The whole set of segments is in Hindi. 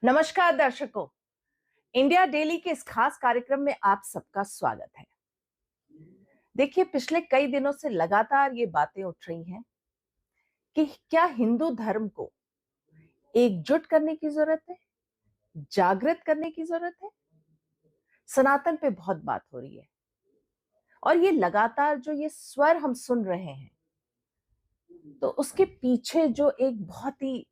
नमस्कार दर्शकों। इंडिया डेली के इस खास कार्यक्रम में आप सबका स्वागत है। देखिए, पिछले कई दिनों से लगातार ये बातें उठ रही हैं कि क्या हिंदू धर्म को एकजुट करने की जरूरत है, जागृत करने की जरूरत है। सनातन पे बहुत बात हो रही है और ये लगातार जो ये स्वर हम सुन रहे हैं, तो उसके पीछे जो एक बहुत ही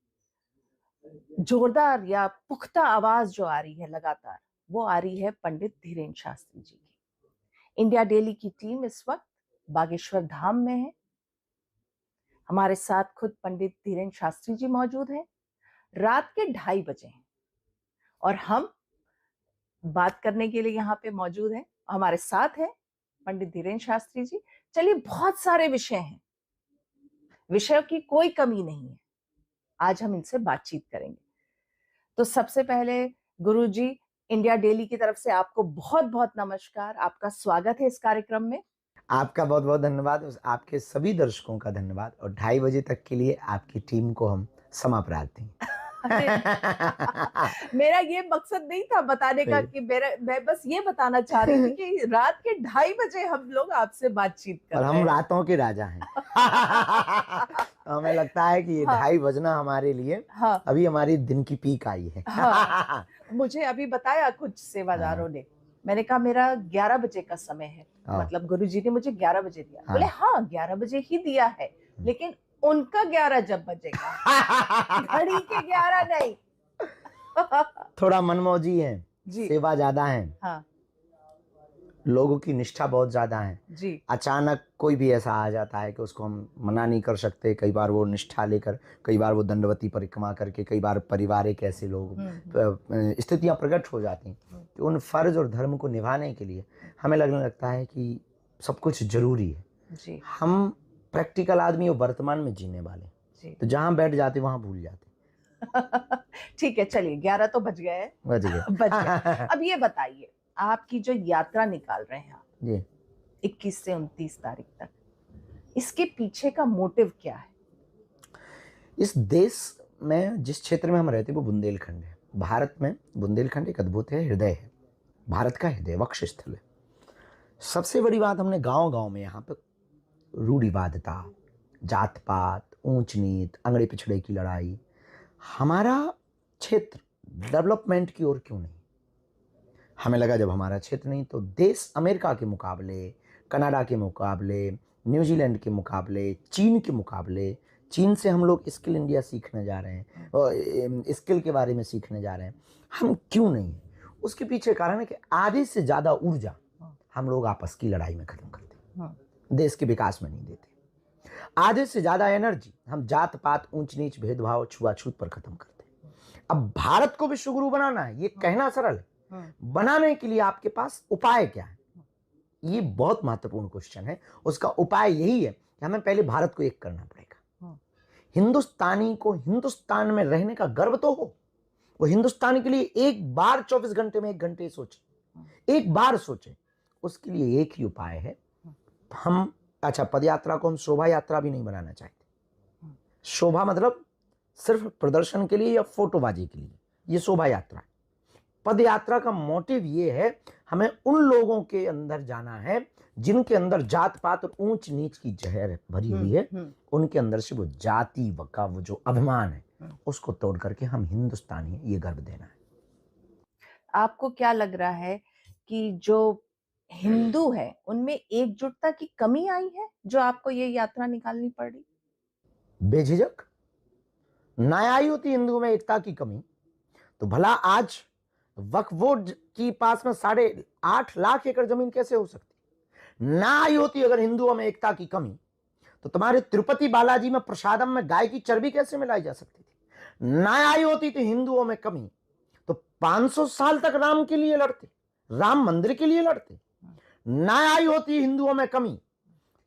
जोरदार या पुख्ता आवाज जो आ रही है लगातार, वो आ रही है पंडित धीरेन्द्र शास्त्री जी की। इंडिया डेली की टीम इस वक्त बागेश्वर धाम में है। हमारे साथ खुद पंडित धीरेन्द्र शास्त्री जी मौजूद हैं। रात के 2:30 बजे हैं और हम बात करने के लिए यहाँ पे मौजूद हैं। हमारे साथ है पंडित धीरेन्द्र शास्त्री जी। चलिए, बहुत सारे विषय हैं, विषयों की कोई कमी नहीं है। आज हम इनसे बातचीत करेंगे। तो सबसे पहले गुरु जी, इंडिया डेली की तरफ से आपको बहुत बहुत नमस्कार, आपका स्वागत है इस कार्यक्रम में। आपका बहुत बहुत धन्यवाद, आपके सभी दर्शकों का धन्यवाद, और 2:30 बजे तक के लिए आपकी टीम को हम क्षमा प्रार्थी। मेरा ये मकसद नहीं था बताने का कि मैं बस ये बताना चाह रही थी कि रात के 2:30 बजे हम लोग आपसे बातचीत कर रहे हैं। और हम रातों के राजा हैं। तो हमें लगता है कि ये 2:30 बजना हमारे लिए अभी हमारी दिन की पीक आई है। मुझे अभी बताया कुछ सेवादारों ने, मैंने कहा मेरा 11 बजे का समय है, मतलब गुरुजी ने मुझे 11 बजे दिया। बोले हाँ 11 बजे ही दिया है, लेकिन उनका 11 जब बजेगा, घड़ी के 11 नहीं। थोड़ा मनमौजी है जी, सेवा ज्यादा है। हाँ। लोगों की निष्ठा बहुत ज्यादा है जी। अचानक कोई भी ऐसा आ जाता है कि उसको हम मना नहीं कर सकते। कई बार वो निष्ठा लेकर, कई बार वो दंडवती परिक्रमा करके, कई बार पारिवारिक ऐसे लोग स्थितियां प्रकट हो जाती हैं कि उन फर्ज और धर्म को निभाने के लिए हमें लगने लगता है कि सब कुछ जरूरी है जी। हम प्रैक्टिकल आदमी और वर्तमान में जीने वाले, तो जहां बैठ जाते वहां भूल जाते। ठीक है, चलिए 11 तो बज गए। बज गए। अब ये बताइए, आपकी जो यात्रा निकाल रहे हैं आप जी 21 से 29 तारीख तक, इसके पीछे का मोटिव क्या है? इस देश में जिस क्षेत्र में हम रहते हैं वो बुंदेलखंड है। भारत में बुंदेलखंड एक अद्भुत है, हृदय है, भारत का हृदय, वक्षस्थल है। सबसे बड़ी बात, हमने गांव गांव में यहाँ पे रूढ़िवादिता, जात पात, ऊंच नीच, अंगड़े पिछड़े की लड़ाई, हमारा क्षेत्र डेवलपमेंट की ओर क्यों नहीं? हमें लगा जब हमारा क्षेत्र नहीं, तो देश अमेरिका के मुकाबले, कनाडा के मुकाबले, न्यूजीलैंड के मुकाबले, चीन के मुकाबले, चीन से हम लोग स्किल इंडिया सीखने जा रहे हैं और स्किल के बारे में सीखने जा रहे हैं, हम क्यों नहीं? उसके पीछे कारण है कि आधे से ज़्यादा ऊर्जा हम लोग आपस की लड़ाई में खत्म करते हैं, देश के विकास में नहीं देते। आधे से ज़्यादा एनर्जी हम जात पात, ऊंच नीच, भेदभाव, छुआछूत पर खत्म करते हैं। अब भारत को विश्वगुरु बनाना है, ये कहना सरल है, बनाने के लिए आपके पास उपाय क्या है? ये बहुत महत्वपूर्ण क्वेश्चन है। उसका उपाय यही है कि हमें पहले भारत को एक करना पड़ेगा। हिंदुस्तानी को हिंदुस्तान में रहने का गर्व तो हो, वो हिंदुस्तान के लिए एक बार 24 घंटे में 1 घंटे सोचे, एक बार सोचे। उसके लिए एक ही उपाय है। हम पद यात्रा को हम शोभा यात्रा भी नहीं बनाना चाहते। शोभा मतलब सिर्फ प्रदर्शन के लिए या फोटोबाजी के लिए, ये शोभा यात्रा है। पद यात्रा का मोटिव ये है, हमें उन लोगों के अंदर जाना है जिनके अंदर जात पात और ऊंच नीच की जहर भरी हुई है। उनके अंदर से वो जाति का वो जो अभिमान है, उसको तोड़ करके हम हिंदुस्तानी हैं, ये गर्व देना है। आपको क्या लग रहा है कि जो हिंदू है उनमें एकजुटता की कमी आई है, जो आपको ये यात्रा निकालनी पड़ी? बेझिझक ना आई होती हिंदुओं में एकता की कमी, तो भला आज वक्फ बोर्ड की पास में 8.5 लाख एकड़ जमीन कैसे हो सकती? ना आई होती अगर हिंदुओं में एकता की कमी, तो तुम्हारे तिरुपति बालाजी में प्रसादम में गाय की चर्बी कैसे मिलाई जा सकती थी? ना आई होती तो हिंदुओं में कमी, तो 500 साल तक राम के लिए लड़ते, राम मंदिर के लिए लड़ते। ना आई होती हिंदुओं में कमी,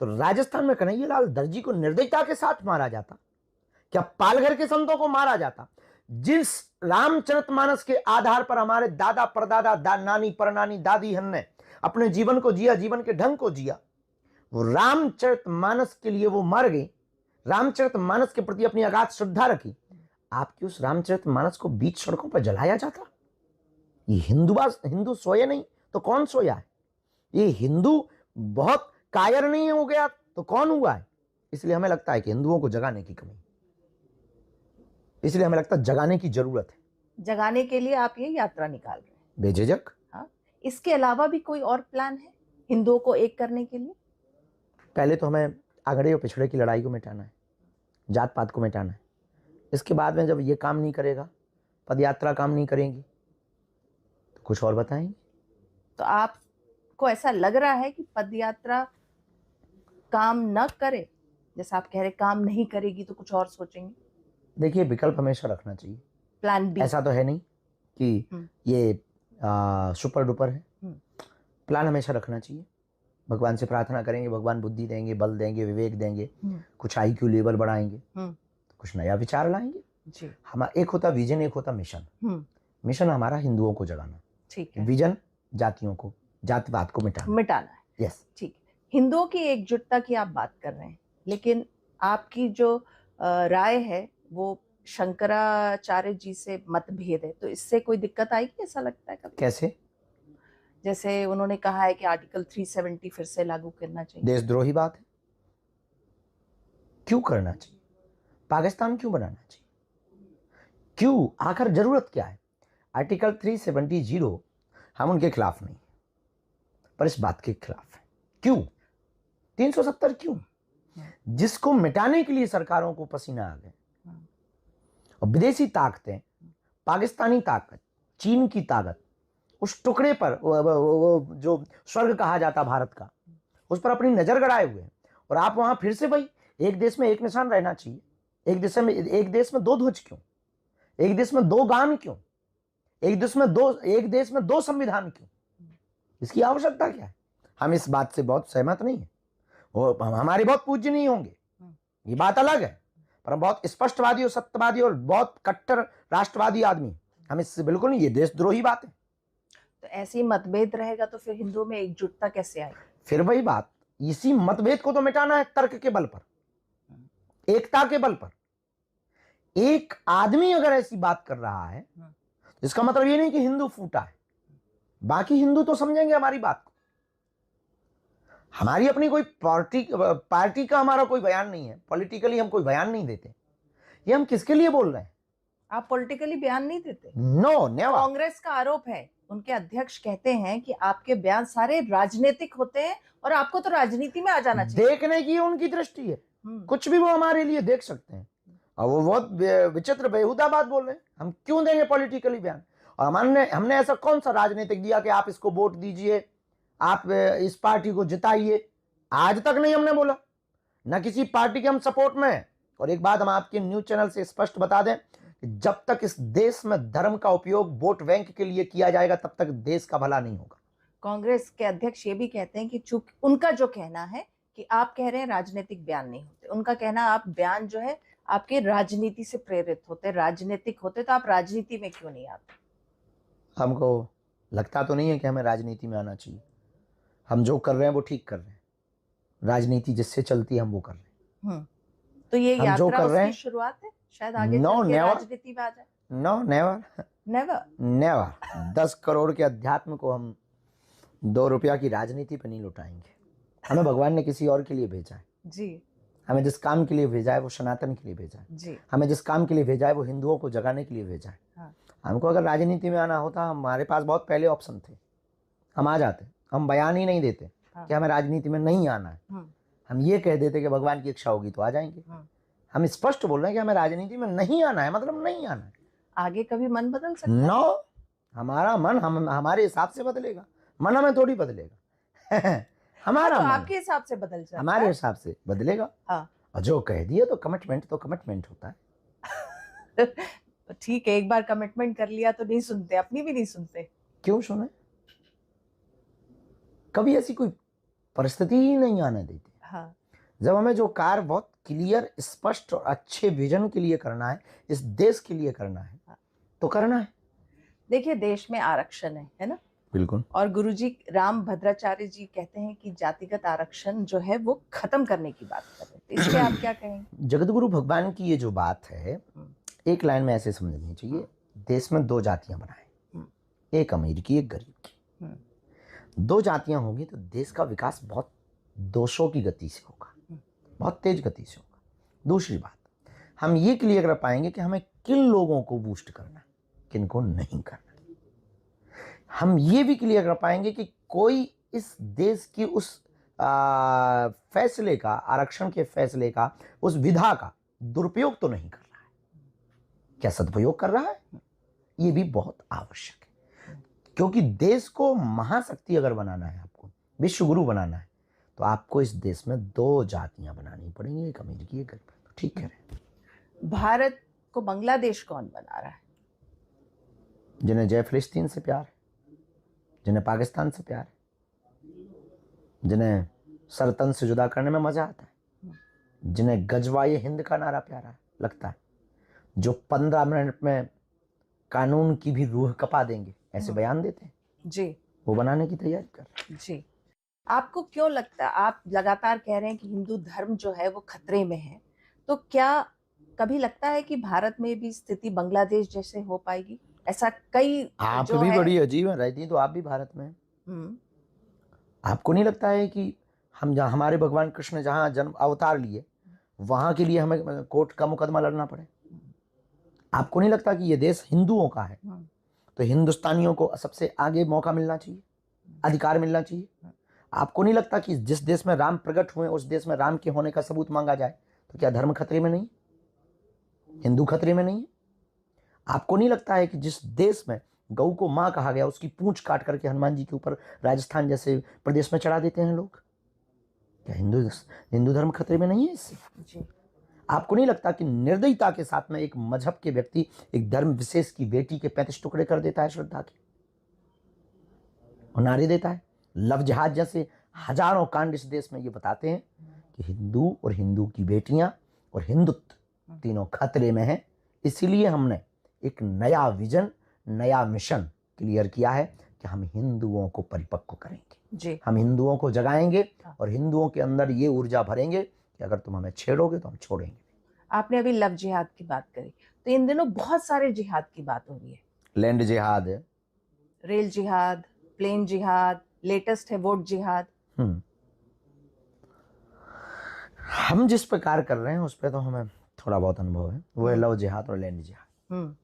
तो राजस्थान में कन्हैयालाल दर्जी को निर्दयता के साथ मारा जाता, क्या पालघर के संतों को मारा जाता? जिस रामचरितमानस के आधार पर हमारे दादा परदादा, नानी परनानी, दादी ने अपने जीवन को जिया, जीवन के ढंग को जिया, वो रामचरितमानस के लिए वो मर गई, रामचरितमानस के प्रति अपनी अगाध श्रद्धा रखी। आपकी उस रामचरितमानस को बीच सड़कों पर जलाया जाता? ये हिंदू सोए नहीं तो कौन सोया है? ये हिंदू बहुत कायर नहीं हो गया तो कौन हुआ है? इसलिए हमें लगता है कि हिंदुओं को जगाने की कमी, इसलिए हमें लगता है जगाने की जरूरत है। जगाने के लिए आप ये यात्रा निकाल रहे हैं बेझिझक। हाँ, इसके अलावा भी कोई और प्लान है हिंदुओं को एक करने के लिए? पहले तो हमें अगड़े और पिछड़े की लड़ाई को मिटाना है, जात पात को मिटाना है। इसके बाद में जब ये काम नहीं करेगा, पदयात्रा काम नहीं करेंगी, तो कुछ और बताएंगे। तो आपको ऐसा लग रहा है कि पदयात्रा काम न करे, जैसा आप कह रहे काम नहीं करेगी तो कुछ और सोचेंगे? देखिए, विकल्प हमेशा रखना चाहिए। Plan B. ऐसा तो है नहीं कि ये सुपर डुपर है। प्लान हमेशा रखना चाहिए। भगवान से प्रार्थना करेंगे, भगवान बुद्धि देंगे, बल देंगे, विवेक देंगे, कुछ IQ लेवल बढ़ाएंगे, तो कुछ नया विचार लाएंगे जी। हमारा एक होता विजन, एक होता मिशन। मिशन हमारा हिंदुओं को जगाना, ठीक है। विजन जातियों को, जातिवाद को मिटाना है। यस, ठीक है। हिंदुओं की एकजुटता की आप बात कर रहे हैं, लेकिन आपकी जो राय है वो शंकराचार्य जी से मतभेद है, तो इससे कोई दिक्कत आएगी ऐसा लगता है कभी? कैसे? जैसे उन्होंने कहा है कि आर्टिकल 370 फिर से लागू करना चाहिए। देशद्रोही बात है। क्यों करना चाहिए? पाकिस्तान क्यों बनाना चाहिए? क्यों? आखिर जरूरत क्या है? आर्टिकल 370 हम उनके खिलाफ नहीं, पर इस बात के खिलाफ है। क्यों 370? क्यों? जिसको मिटाने के लिए सरकारों को पसीना आ गए और विदेशी ताकतें, पाकिस्तानी ताकत, चीन की ताकत उस टुकड़े पर वो जो स्वर्ग कहा जाता भारत का, उस पर अपनी नजर गड़ाए हुए हैं। और आप वहां फिर से भाई, एक देश में एक निशान रहना चाहिए। एक देश में दो ध्वज क्यों? एक देश में दो गान क्यों? एक देश में दो संविधान क्यों? इसकी आवश्यकता क्या है? हम इस बात से बहुत सहमत नहीं है। वो हमारे बहुत पूज्य नहीं होंगे, ये बात अलग है, पर हम बहुत स्पष्टवादी और सत्यवादी और बहुत कट्टर राष्ट्रवादी आदमी, हम इससे बिल्कुल नहीं, ये देशद्रोही बात है। तो ऐसी मतभेद रहेगा तो फिर हिंदुओं में एकजुटता कैसे आएगी? फिर वही बात, इसी मतभेद को तो मिटाना है तर्क के बल पर, एकता के बल पर। एक आदमी अगर ऐसी बात कर रहा है, इसका मतलब ये नहीं कि हिंदू फूटा है। बाकी हिंदू तो समझेंगे हमारी बात को। हमारी अपनी कोई पार्टी का हमारा कोई बयान नहीं है, पॉलिटिकली हम कोई बयान नहीं देते। ये हम किसके लिए बोल रहे हैं? आप पॉलिटिकली बयान नहीं देते? No, never. कांग्रेस का आरोप है, उनके अध्यक्ष कहते हैं कि आपके बयान सारे राजनीतिक होते हैं और आपको तो राजनीति में आ जाना चाहिए। देखने की उनकी दृष्टि है, कुछ भी वो हमारे लिए देख सकते हैं। और वो बहुत विचित्र बेहुदा बात बोल रहे हैं। हम क्यों देंगे पॉलिटिकली बयान? और हमने ऐसा कौन सा राजनीतिक दिया कि आप इसको वोट दीजिए, आप इस पार्टी को जिताइए? आज तक नहीं हमने बोला, ना किसी पार्टी के हम सपोर्ट में हैं। और एक बात हम आपके न्यूज चैनल से स्पष्ट बता दें कि जब तक इस देश में धर्म का उपयोग वोट बैंक के लिए किया जाएगा, तब तक देश का भला नहीं होगा। कांग्रेस के अध्यक्ष ये भी कहते हैं कि चूंकि उनका जो कहना है कि आप कह रहे हैं राजनीतिक बयान नहीं होते, उनका कहना आप बयान जो है आपके राजनीति से प्रेरित होते, राजनीतिक होते, तो आप राजनीति में क्यों नहीं आते? हमको लगता तो नहीं है कि हमें राजनीति में आना चाहिए। हम जो कर रहे हैं वो ठीक कर रहे हैं। राजनीति जिससे चलती है हम वो कर रहे हैं। तो ये यात्रा उसकी शुरुआत है, शायद आगे चल के राजनीति में आ जाए। No, never. 10 करोड़ के अध्यात्म को हम 2 रुपया की राजनीति पे नहीं लुटाएंगे। हमें भगवान ने किसी और के लिए भेजा है जी। हमें जिस काम के लिए भेजा है वो सनातन के लिए भेजा है जी। हमें जिस काम के लिए भेजा है वो हिंदुओं को जगाने के लिए भेजा है। हाँ। हमको अगर राजनीति में आना होता, हमारे पास बहुत पहले ऑप्शन थे, हम आ जाते। हम बयान ही नहीं देते कि हमें राजनीति में नहीं आना है। हम ये कह देते कि भगवान की इच्छा होगी तो आ जाएंगे। हम स्पष्ट बोल रहे हैं कि हमें राजनीति में नहीं आना है, मतलब नहीं आना है। आगे कभी मन बदल सकता है? नो, हमारा मन हमारे हिसाब से बदलेगा, मन हमें थोड़ी बदलेगा। हमारा तो आपके हिसाब से बदल जाता है, हमारे हिसाब से बदलेगा। हाँ। और जो कह दिया तो कमिटमेंट होता है। ठीक है, एक बार कमिटमेंट कर लिया तो नहीं सुनते, अपनी भी नहीं सुनते। क्यों सुने? कभी ऐसी कोई परिस्थिति ही नहीं आने देती। हाँ। जब हमें जो कार्य बहुत क्लियर, स्पष्ट और अच्छे विजन के लिए करना है, इस देश के लिए करना है, हाँ, तो करना है। देखिए, देश में आरक्षण है ना? बिल्कुल। और गुरुजी राम भद्राचार्य जी कहते हैं कि जातिगत आरक्षण जो है वो खत्म करने की बात कर रहे हैं, तो इस पे आप क्या कहेंगे? जगतगुरु भगवान की ये जो बात है, एक लाइन में ऐसे समझनी चाहिए, देश में दो जातियां बनाएं, एक अमीर की एक गरीब की। दो जातियां होंगी तो देश का विकास बहुत दोषों की गति से होगा, बहुत तेज गति से होगा। दूसरी बात, हम ये क्लियर कर पाएंगे कि हमें किन लोगों को बूस्ट करना है, किन को नहीं करना। हम ये भी क्लियर कर पाएंगे कि कोई इस देश की उस फैसले का, आरक्षण के फैसले का, उस विधा का दुरुपयोग तो नहीं कर रहा है, क्या सदुपयोग कर रहा है, ये भी बहुत आवश्यक है। क्योंकि देश को महाशक्ति अगर बनाना है, आपको विश्व गुरु बनाना है, तो आपको इस देश में दो जातियां बनानी पड़ेंगी, एक अमीर की एक गरीब की। तो ठीक है, भारत को बांग्लादेश कौन बना रहा है? जिन्हें जय फिलिस्तीन से प्यार है, जिन्हें पाकिस्तान से प्यार है, जिन्हें सरतन से जुदा करने में मजा आता है, जिन्हें गजवाए हिंद का नारा प्यारा लगता है, जो 15 मिनट में कानून की भी रूह कपा देंगे ऐसे बयान देते हैं जी, वो बनाने की तैयारी कर रहे हैं। जी, आपको क्यों लगता है, आप लगातार कह रहे हैं कि हिंदू धर्म जो है वो खतरे में है, तो क्या कभी लगता है कि भारत में भी स्थिति बांग्लादेश जैसे हो पाएगी? ऐसा कई आप जो भी है, बड़ी अजीब है, रहती तो आप भी भारत में हैं। आपको नहीं लगता है कि हम जहाँ, हमारे भगवान कृष्ण ने जहाँ जन्म अवतार लिए, वहां के लिए हमें कोर्ट का मुकदमा लड़ना पड़े? आपको नहीं लगता कि ये देश हिंदुओं का है, तो हिंदुस्तानियों को सबसे आगे मौका मिलना चाहिए, अधिकार मिलना चाहिए? आपको नहीं लगता कि जिस देश में राम प्रकट हुए उस देश में राम के होने का सबूत मांगा जाए? तो क्या धर्म खतरे में नहीं, हिंदू खतरे में नहीं है? आपको नहीं लगता है कि जिस देश में गऊ को मां कहा गया, उसकी पूंछ काट करके हनुमान जी के ऊपर राजस्थान जैसे प्रदेश में चढ़ा देते हैं लोग? क्या हिंदू धर्म खतरे में नहीं है इससे? जी, आपको नहीं लगता कि निर्दयता के साथ में एक मजहब के व्यक्ति एक धर्म विशेष की बेटी के 35 टुकड़े कर देता है श्रद्धा के, और नारे देता है? लव जिहाद जैसे हजारों कांड इस देश में ये बताते हैं कि हिंदू और हिंदू की बेटियां और हिंदुत्व तीनों खतरे में हैं। इसीलिए हमने एक नया विजन, नया मिशन क्लियर किया है कि हम हिंदुओं को परिपक्व करेंगे जी, हम हिंदुओं को जगाएंगे और हिंदुओं के अंदर ये ऊर्जा भरेंगे कि अगर तुम हमें छेड़ोगे तो हम छोड़ेंगे। आपने अभी लव जिहाद की बात करी, तो इन दिनों बहुत सारे जिहाद की बात हो रही है। लैंड जिहाद है, रेल जिहाद, प्लेन जिहाद, लेटेस्ट है वोट जिहाद। हम जिस प्रकार कर रहे हैं उस पर तो हमें थोड़ा बहुत अनुभव है, वो है लव जिहाद और लैंड जिहाद,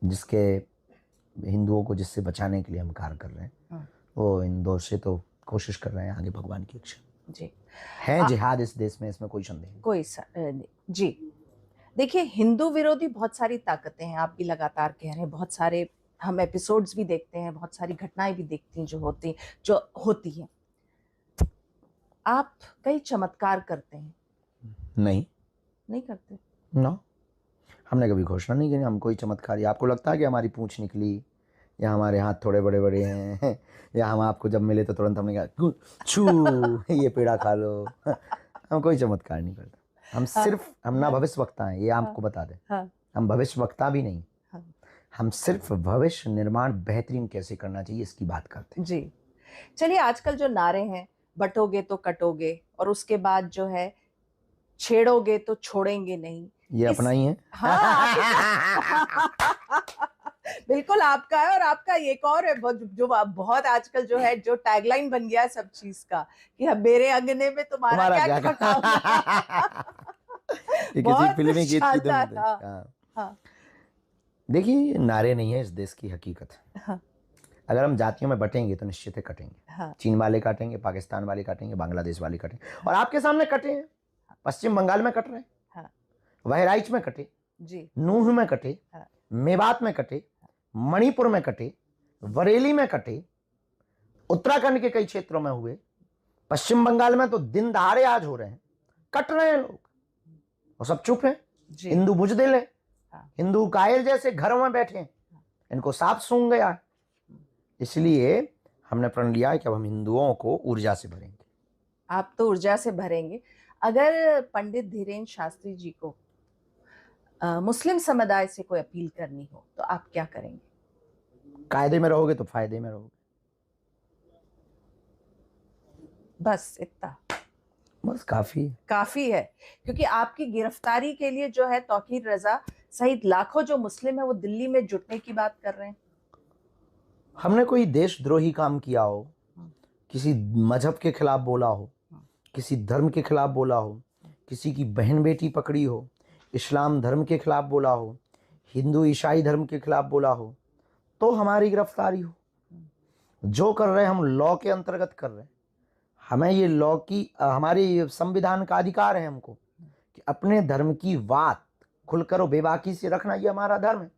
जिसके हिंदुओं को जिससे बचाने के लिए हम कार्य कर रहे हैं, वो इन दो से तो कोशिश कर रहे हैं आगे भगवान की इच्छा जी है। जिहाद इस देश में, इसमें कोई संदेह नहीं। जी, देखिए, हिंदू विरोधी बहुत सारी ताकतें हैं, आप भी लगातार कह रहे हैं, बहुत सारे हम एपिसोड्स भी देखते हैं, बहुत सारी घटनाएं भी देखती हैं जो होती हैं। आप कई चमत्कार करते हैं? नहीं करते? नो, हमने कभी घोषणा नहीं की हम कोई चमत्कारी। आपको लगता है कि हमारी पूंछ निकली या हमारे हाथ थोड़े बड़े बड़े हैं या हम आपको जब मिले तो तुरंत हमने कहा छू ये पेड़ा खा लो? हम कोई चमत्कार नहीं करते। हम सिर्फ, हम ना भविष्य वक्ता हैं, ये आपको बता दें। हम भविष्य वक्ता भी नहीं, हम सिर्फ भविष्य निर्माण बेहतरीन कैसे करना चाहिए इसकी बात करते हैं। जी, चलिए, आजकल जो नारे हैं, बटोगे तो कटोगे, और उसके बाद जो है छेड़ोगे तो छोड़ेंगे नहीं, ये अपना ही है। हाँ बिल्कुल आपका है। और आपका एक और है जो बहुत आजकल जो है, जो टैगलाइन बन गया है सब चीज का, कि मेरे अंगने में तुम्हारा क्या काम। किसी फिल्मी गीत की धुन। हाँ, देखिए, नारे नहीं है इस देश की हकीकत। हाँ, अगर हम जातियों में बटेंगे तो निश्चित है कटेंगे। हाँ, चीन वाले काटेंगे, पाकिस्तान वाले काटेंगे, बांग्लादेश वाले काटेंगे, और आपके सामने कटे हैं। पश्चिम बंगाल में कट रहे हैं, हाँ, बहराइच में कटे जी, नूह में कटे, हाँ, मेवात में कटे, मणिपुर में कटे, बरेली में कटे, उत्तराखंड के कई क्षेत्रों में हुए, पश्चिम बंगाल में तो दिन दहाड़े आज हो रहे हैं, कट रहे हैं लोग, और सब चुप हैं। हिंदू बुजदिल है, हिंदू कायल जैसे घरों में बैठे हैं, इनको साफ सूंघ गया है। इसलिए हमने प्रण लिया है कि अब हम हिंदुओं को ऊर्जा से भरेंगे। आप तो ऊर्जा से भरेंगे। अगर पंडित धीरेन्द्र शास्त्री जी को मुस्लिम समुदाय से कोई अपील करनी हो तो आप क्या करेंगे? कायदे में रहोगे तो फायदे में रहोगे, बस इतना। बस काफ़ी है। काफी है, क्योंकि आपकी गिरफ्तारी के लिए जो है तौकीर रजा सहित लाखों जो मुस्लिम है वो दिल्ली में जुटने की बात कर रहे हैं। हमने कोई देशद्रोही काम किया हो, किसी मजहब के खिलाफ बोला हो, किसी धर्म के खिलाफ बोला हो, किसी की बहन बेटी पकड़ी हो, इस्लाम धर्म के खिलाफ बोला हो, हिंदू ईसाई धर्म के खिलाफ बोला हो, तो हमारी गिरफ्तारी हो। जो कर रहे हैं हम लॉ के अंतर्गत कर रहे हैं। हमें ये लॉ की हमारे संविधान का अधिकार है हमको कि अपने धर्म की बात खुलकर और बेबाकी से रखना, ये हमारा धर्म है।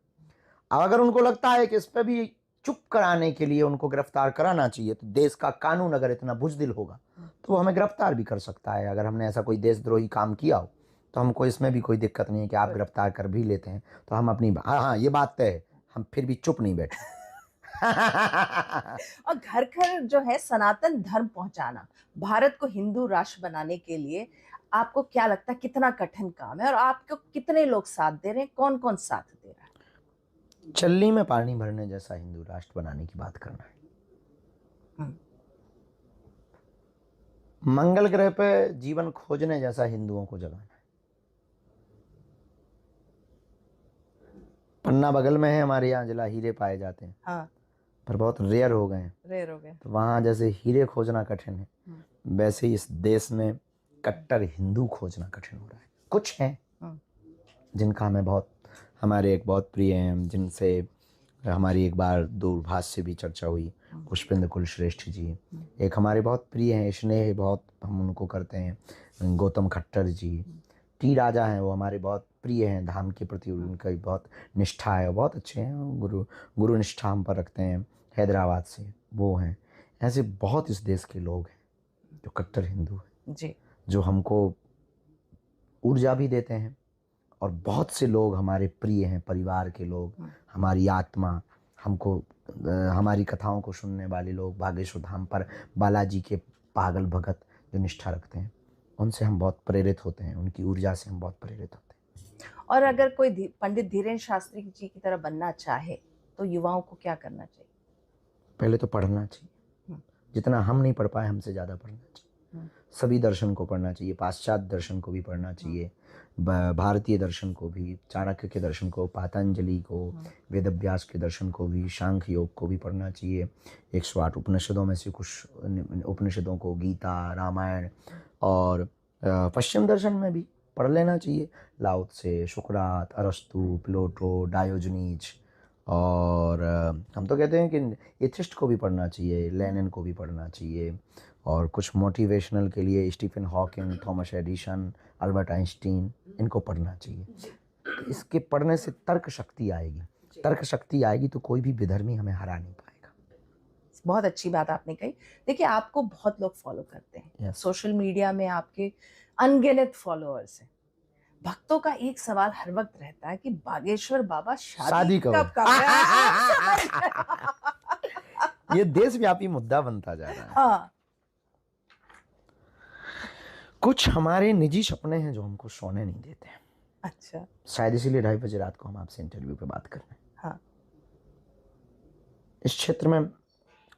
अब अगर उनको लगता है कि इस पर भी चुप कराने के लिए उनको गिरफ्तार कराना चाहिए, तो देश का कानून अगर इतना बुजदिल होगा तो वो हमें गिरफ्तार भी कर सकता है। अगर हमने ऐसा कोई देशद्रोही काम किया हो तो हमको इसमें भी कोई दिक्कत नहीं है कि आप गिरफ्तार कर भी लेते हैं तो हम अपनी हाँ ये बात तय है, हम फिर भी चुप नहीं बैठे। और घर घर जो है सनातन धर्म पहुंचाना, भारत को हिंदू राष्ट्र बनाने के लिए आपको क्या लगता है कितना कठिन काम है, और आपको कितने लोग साथ दे रहे हैं, कौन कौन साथ दे रहा है? चलनी में पानी भरने जैसा हिंदू राष्ट्र बनाने की बात करना है। मंगल ग्रह पे जीवन खोजने जैसा हिंदुओं को जगाना है। पन्ना बगल में है हमारे यहाँ, जिला हीरे पाए जाते हैं। हाँ, पर बहुत रेयर हो गए हैं। रेयर हो गए। तो वहाँ जैसे हीरे खोजना कठिन है, वैसे ही इस देश में कट्टर हिंदू खोजना कठिन हो रहा है। कुछ हैं जिनका हमें बहुत, हमारे एक बहुत प्रिय हैं जिनसे हमारी एक बार दूरभाष से भी चर्चा हुई, पुष्पेंद्र कुलश्रेष्ठ जी। एक हमारे बहुत प्रिय हैं, स्नेह बहुत हम उनको करते हैं, गौतम खट्टर जी। टी राजा हैं, वो हमारे बहुत प्रिय हैं, धाम के प्रति उनका बहुत निष्ठा है, बहुत अच्छे हैं, गुरु निष्ठा हम पर रखते हैं, हैदराबाद से वो हैं। ऐसे बहुत इस देश के लोग हैं जो कट्टर हिंदू हैं जी, जो जो हमको ऊर्जा भी देते हैं। और बहुत से लोग हमारे प्रिय हैं, परिवार के लोग, हमारी आत्मा, हमको हमारी कथाओं को सुनने वाले लोग, बागेश्वर धाम पर बालाजी के पागल भगत जो निष्ठा रखते हैं, उनसे हम बहुत प्रेरित होते हैं, उनकी ऊर्जा से हम बहुत प्रेरित होते हैं। और अगर कोई पंडित धीरेन्द्र शास्त्री जी की तरह बनना चाहे तो युवाओं को क्या करना चाहिए? पहले तो पढ़ना चाहिए, जितना हम नहीं पढ़ पाए हमसे ज़्यादा पढ़ना चाहिए। सभी दर्शन को पढ़ना चाहिए, पाश्चात्य दर्शन को भी पढ़ना चाहिए, भारतीय दर्शन को भी, चाणक्य के दर्शन को, पातंजलि को, वेदव्यास के दर्शन को भी, सांख्य योग को भी पढ़ना चाहिए। 108 उपनिषदों में से कुछ उपनिषदों को, गीता, रामायण, और पश्चिम दर्शन में भी पढ़ लेना चाहिए। लाओ त्से, सुकरात, अरस्तु, प्लेटो, डायोजनीज, और हम तो कहते हैं कि एथिस्ट को भी पढ़ना चाहिए, लेनिन को भी पढ़ना चाहिए, और कुछ मोटिवेशनल के लिए Stephen Hawking, Thomas Edison, Albert Einstein, इनको पढ़ना चाहिए। तो इसके पढ़ने से तर्क शक्ति आएगी, तर्क शक्ति आएगी तो कोई भी विधर्मी हमें हरा नहीं पाएगा। बहुत अच्छी बात आपने कही। देखिए, आपको बहुत लोग फॉलो करते हैं, सोशल मीडिया में आपके अनगिनत फॉलोअर्स हैं। भक्तों का एक सवाल हर वक्त रहता है कि बागेश्वर बाबा शादी कब कर रहे हैं? ये देशव्यापी मुद्दा बनता जा रहा है। हाँ। कुछ हमारे निजी सपने हैं जो हमको सोने नहीं देते हैं। अच्छा। शायद इसीलिए 2:30 बजे रात को हम आपसे इंटरव्यू पे बात कर रहे हैं। हाँ। इस क्षेत्र में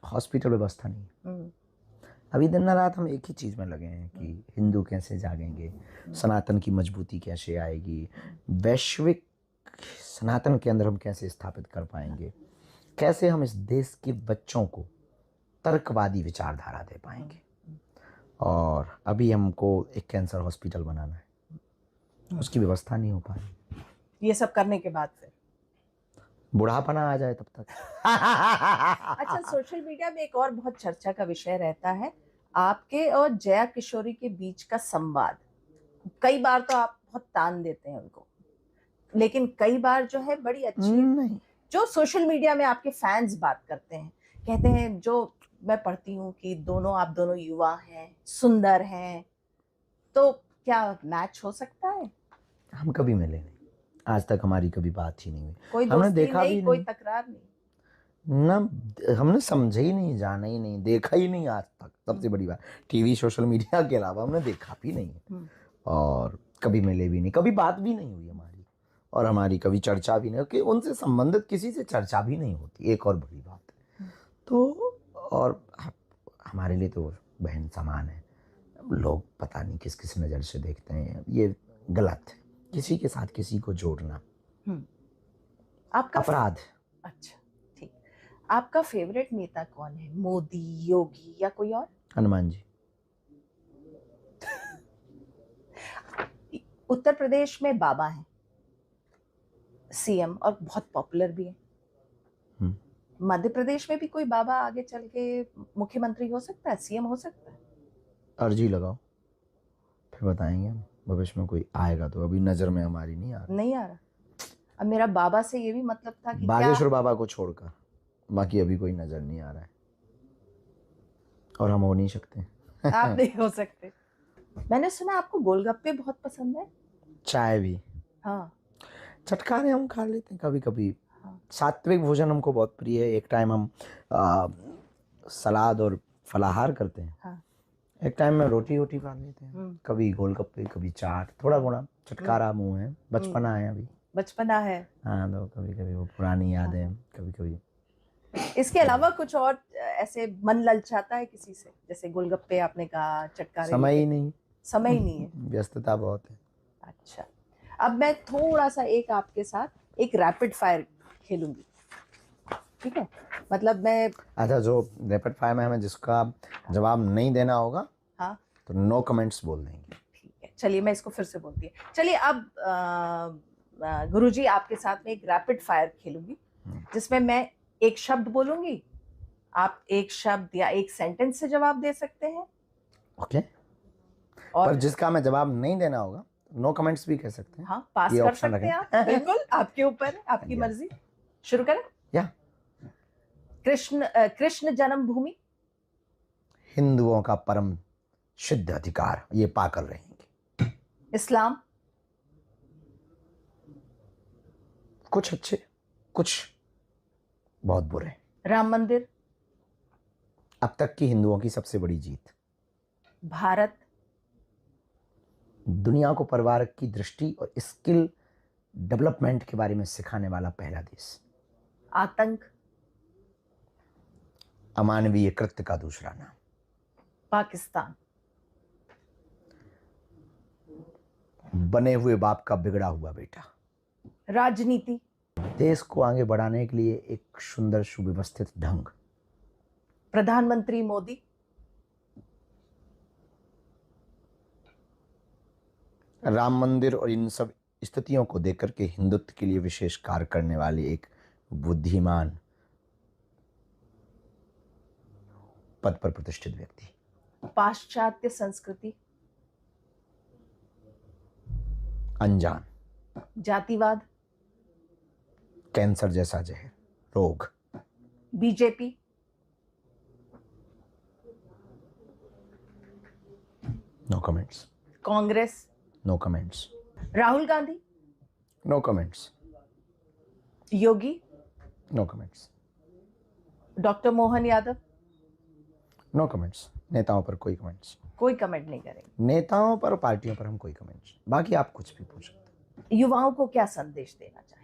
हॉस्पिटल व्यवस्था नहीं है। अभी दिन रात हम एक ही चीज़ में लगे हैं कि हिंदू कैसे जागेंगे, सनातन की मजबूती कैसे आएगी, वैश्विक सनातन के अंदर हम कैसे स्थापित कर पाएंगे, कैसे हम इस देश के बच्चों को तर्कवादी विचारधारा दे पाएंगे। और अभी हमको एक कैंसर हॉस्पिटल बनाना है, उसकी व्यवस्था नहीं हो पा रही। ये सब करने के बाद फिर बुढ़ापना आ जाए तब तक। अच्छा, सोशल मीडिया में एक और बहुत चर्चा का विषय रहता है आपके और जया किशोरी के बीच का संवाद। कई बार तो आप बहुत तान देते हैं उनको, लेकिन कई बार जो है बड़ी अच्छी नहीं, जो सोशल मीडिया में आपके फैंस बात करते हैं, कहते हैं, जो मैं पढ़ती हूँ कि आप दोनों युवा हैं, सुंदर हैं, तो क्या मैच हो सकता है? हम कभी मिले नहीं, आज तक हमारी कभी बात ही नहीं हुई, कोई हमने देखा नहीं, भी कोई नहीं, तकरार नहीं ना, हमने समझा ही नहीं, जाना ही नहीं, देखा ही नहीं आज तक। सबसे बड़ी बात, टीवी सोशल मीडिया के अलावा हमने देखा भी नहीं है, और कभी मिले भी नहीं, कभी बात भी नहीं हुई हमारी, और हमारी कभी चर्चा भी नहीं, कि उनसे संबंधित किसी से चर्चा भी नहीं होती। एक और बड़ी बात है, तो और हमारे लिए तो बहन समान है, लोग पता नहीं किस किस नज़र से देखते हैं, ये गलत है। किसी के साथ किसी को जोड़ना आपका अपराध। अच्छा, ठीक। आपका फेवरेट नेता कौन है? मोदी, योगी या कोई और? हनुमान जी। उत्तर प्रदेश में बाबा हैं सीएम और बहुत पॉपुलर भी है। मध्य प्रदेश में भी कोई बाबा आगे चल के मुख्यमंत्री हो सकता है, सीएम हो सकता है? अर्जी लगाओ, फिर बताएंगे हम। भविष्य में कोई आएगा तो, अभी नजर में हमारी नहीं आ रहा। नहीं आ रहा। अब मेरा बाबा से ये भी मतलब था कि बागेश्वर बाबा को छोड़कर बाकी अभी कोई नजर नहीं आ रहा है, और हम हो नहीं सकते। आप नहीं हो सकते। मैंने सुना आपको गोलगप्पे बहुत पसंद है। चाय भी। हाँ। चटकारे हम खा लेते हैं कभी कभी। हाँ। सात्विक भोजन हमको बहुत प्रिय है। एक टाइम हम सलाद और फलाहार करते हैं। हाँ। एक टाइम में रोटी वोटी खा लेते हैं, कभी गोलगप्पे, कभी चाट, थोड़ा मोड़ा चटकारा मुंह है, बचपना है अभी। बचपना है। हाँ, तो कभी कभी वो पुरानी यादें, कभी कभी। इसके अलावा कुछ और ऐसे मन ललचाता है किसी से? जैसे गोलगप्पे आपने कहा, चटकारे। समय ही नहीं। समय ही नहीं है। व्यस्तता बहुत है। अच्छा, अब मैं थोड़ा सा एक आपके साथ एक रैपिड फायर खेलूंगी, ठीक है? मतलब मैं अच्छा, जो रैपिड फायर में हमें जिसका जवाब नहीं देना होगा, हाँ, तो नो कमेंट्स बोल देंगे। ठीक है, चलिए मैं इसको फिर से बोलती है। चलिए अब गुरुजी आपके साथ में एक रैपिड फायर खेलूंगी, जिसमें मैं एक शब्द बोलूंगी, आप एक शब्द या एक सेंटेंस से जवाब दे सकते हैं। ओके। और पर जिसका हमें जवाब नहीं देना होगा, नो कमेंट्स भी कह सकते हैं। हाँ, पास ये कर ऑप्शन सकते हैं रखें। आप, बिल्कुल आपके ऊपर है, आपकी Yes. मर्जी। शुरू करें? या कृष्ण जन्मभूमि। हिंदुओं का परम सिद्ध अधिकार, ये पाकर रहेंगे। इस्लाम। कुछ अच्छे, कुछ बहुत बुरे। राम मंदिर। अब तक की हिंदुओं की सबसे बड़ी जीत। भारत। दुनिया को परिवार की दृष्टि और स्किल डेवलपमेंट के बारे में सिखाने वाला पहला देश। आतंक। अमानवीय कृत्य का दूसरा नाम। पाकिस्तान। बने हुए बाप का बिगड़ा हुआ बेटा। राजनीति। देश को आगे बढ़ाने के लिए एक सुंदर सुव्यवस्थित ढंग। प्रधानमंत्री मोदी। राम मंदिर और इन सब स्थितियों को देख करके हिंदुत्व के लिए विशेष कार्य करने वाले एक बुद्धिमान, पद पर प्रतिष्ठित व्यक्ति। पाश्चात्य संस्कृति। अनजान। जातिवाद। कैंसर जैसा जहर रोग। BJP. No comments. Congress. No comments. Rahul Gandhi. No comments. Yogi. No comments. Doctor Mohan Yadav. No comments. नेताओं पर कोई कमेंट्स। कोई कमेंट नहीं करेंगे। नेताओं पर, पार्टियों पर हम कोई कमेंट्स। बाकी आप कुछ भी पूछ सकते हैं। युवाओं को क्या संदेश देना चाहेंगे?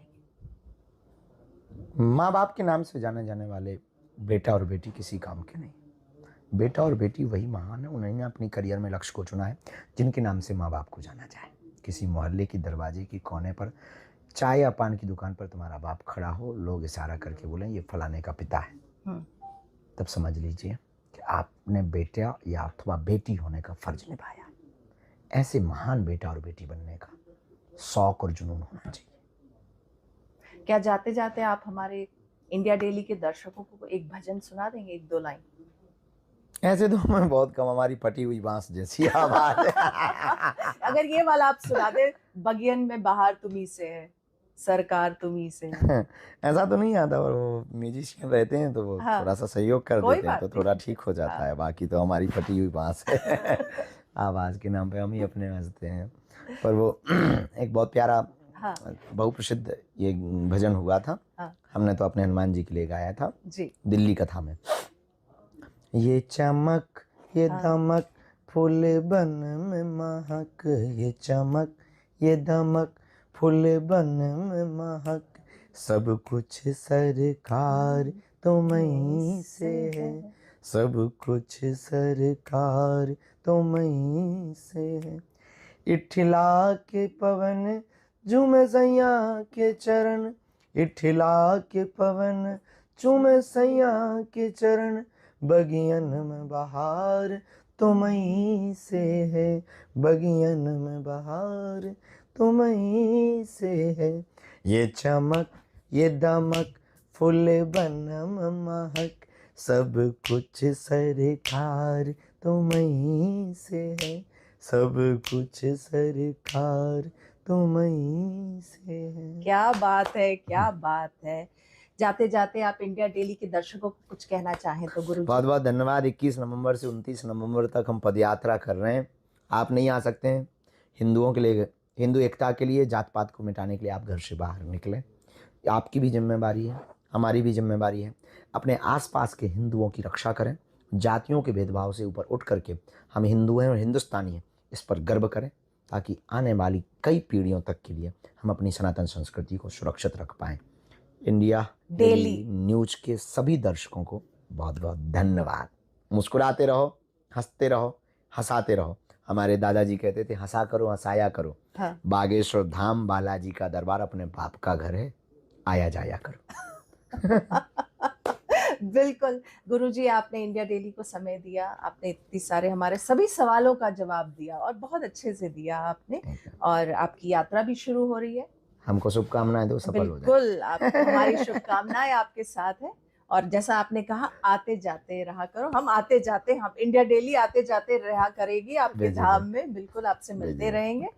माँ बाप के नाम से जाने जाने वाले बेटा और बेटी किसी काम के नहीं। बेटा और बेटी वही महान है, उन्होंने अपनी करियर में लक्ष्य को चुना है जिनके नाम से माँ बाप को जाना जाए। किसी मोहल्ले की दरवाजे की कोने पर, चाय या पान की दुकान पर तुम्हारा बाप खड़ा हो, लोग इशारा करके बोलें ये फलाने का पिता है, तब समझ लीजिए कि आपने बेटा या अथवा बेटी होने का फर्ज निभाया। ऐसे महान बेटा और बेटी बनने का शौक और जुनून होना चाहिए। क्या जाते जाते आप हमारे इंडिया डेली के दर्शकों को एक भजन सुना देंगे, एक दो लाइन? ऐसे तो मैं बहुत कम, हमारी फटी हुई बांस जैसी आवाज है। अगर ये वाला आप सुना दे, बगियन में बाहर तुम्ही से है, सरकार तुम्ही से है। ऐसा तो नहीं आता, और वो म्यूजिशियन रहते हैं तो वो हाँ, थोड़ा सा सहयोग कर कोई देते हैं तो बात थोड़ा नहीं। ठीक हो जाता हाँ। है। बाकी तो हमारी फटी हुई बांस है। आवाज के नाम पे हम ही अपने हंसते हैं। पर वो एक बहुत प्यारा, हाँ, बहुप्रसिद्ध ये भजन हुआ था। हाँ, हमने तो अपने हनुमान जी के लिए गाया था जी। दिल्ली कथा में। ये चमक ये दमक फूल बन में महक, ये चमक ये दमक फूल बन में महक, सब कुछ सरकार तुम्हीं से है, सब कुछ सरकार तुम्हीं से है। इठिला के पवन झूमे सैया के चरण, इठिला के पवन झूमे सैया के चरण, बगियन में बहार तुम्हीं से है, बगियन में बहार तुम्हीं से है। ये चमक ये दमक फूल बनम महक, सब कुछ सरकार तुम्हीं से है, सब कुछ सरकार तुम्हीं से है। क्या बात है, क्या बात है। जाते जाते आप इंडिया डेली के दर्शकों को कुछ कहना चाहें तो गुरु बहुत जी। बहुत धन्यवाद। 21 नवंबर से 29 नवंबर तक हम पदयात्रा कर रहे हैं। आप नहीं आ सकते हैं, हिंदुओं के लिए, हिंदू एकता के लिए, जात पात को मिटाने के लिए आप घर से बाहर निकलें। आपकी भी जिम्मेदारी है, हमारी भी जिम्मेदारी है। अपने आसपास के हिंदुओं की रक्षा करें। जातियों के भेदभाव से ऊपर उठ करके हम हिंदू हैं और हिंदुस्तानी हैं, इस पर गर्व करें, ताकि आने वाली कई पीढ़ियों तक के लिए हम अपनी सनातन संस्कृति को सुरक्षित रख पाएँ। इंडिया डेली न्यूज के सभी दर्शकों को बहुत बहुत धन्यवाद। मुस्कुराते रहो, हंसते रहो, हंसाते रहो। हमारे दादाजी कहते थे हंसा करो हंसाया करो। हाँ। बागेश्वर धाम बालाजी का दरबार अपने बाप का घर है, आया जाया करो। बिल्कुल गुरुजी, आपने इंडिया डेली को समय दिया, आपने इतनी सारे हमारे सभी सवालों का जवाब दिया और बहुत अच्छे से दिया आपने। और आपकी यात्रा भी शुरू हो रही है। हमको शुभकामनाएं दो, सफल हो जाए। बिल्कुल, आप हमारी शुभकामनाएं आपके साथ है। और जैसा आपने कहा, आते जाते रहा करो। हम आते जाते, हम इंडिया डेली आते जाते रहा करेगी आपके बिल्कुल। धाम में। बिल्कुल आपसे मिलते बिल्कुल। रहेंगे।